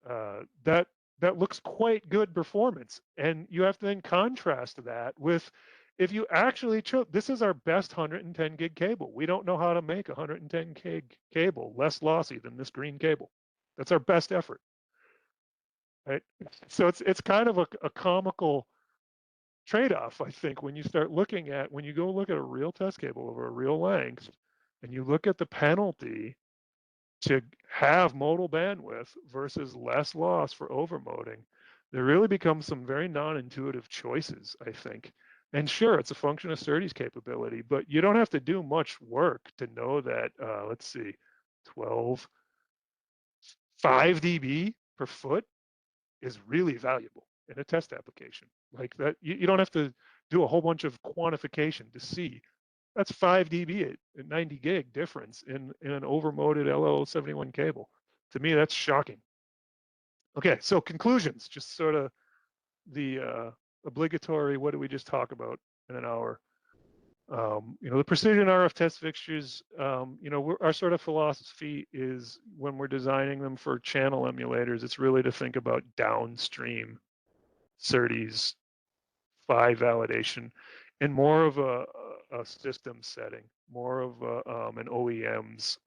That looks quite good performance. And you have to then contrast that with if you actually chose, this is our best 110 gig cable. We don't know how to make a 110 gig cable less lossy than this green cable. That's our best effort, right? So it's kind of a comical trade-off, I think, when you start looking at, when you go look at a real test cable over a real length, and you look at the penalty to have modal bandwidth versus less loss for overmoding, there really becomes some very non-intuitive choices, I think. And sure, it's a function of SerDes capability, but you don't have to do much work to know that, let's see, 5 dB per foot is really valuable in a test application. Like that, you don't have to do a whole bunch of quantification to see. That's 5 dB at 90 gig difference in an overmoded LL71 cable. To me, that's shocking. Okay, so conclusions, just sort of the obligatory, what did we just talk about in an hour? The precision RF test fixtures, our sort of philosophy is when we're designing them for channel emulators, it's really to think about downstream SerDes PHY validation and more of a system setting, more of an OEM's,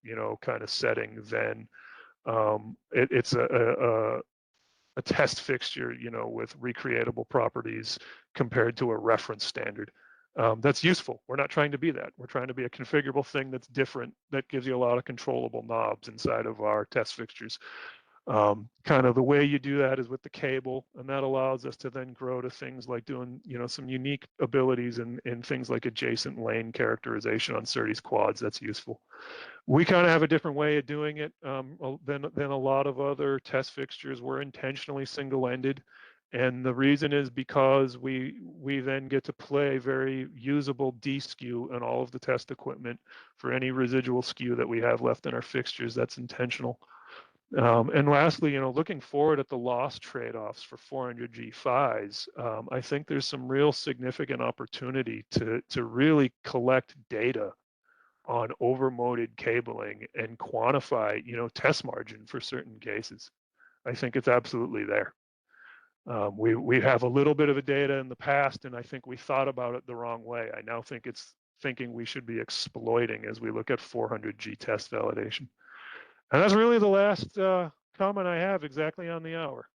kind of setting than it's a test fixture, with recreatable properties compared to a reference standard. That's useful. We're not trying to be that. We're trying to be a configurable thing that's different, that gives you a lot of controllable knobs inside of our test fixtures. Kind of the way you do that is with the cable, and that allows us to then grow to things like doing, some unique abilities in things like adjacent lane characterization on SerDes quads. That's useful. We kind of have a different way of doing it than a lot of other test fixtures. We're intentionally single-ended, and the reason is because we then get to play very usable D-skew in all of the test equipment for any residual skew that we have left in our fixtures. That's intentional. And lastly, looking forward at the loss trade-offs for 400G PHYs, I think there's some real significant opportunity to really collect data on overmoded cabling and quantify, test margin for certain cases. I think it's absolutely there. We have a little bit of a data in the past, and I think we thought about it the wrong way. I now think it's thinking we should be exploiting as we look at 400G test validation. And that's really the last comment I have, exactly on the hour.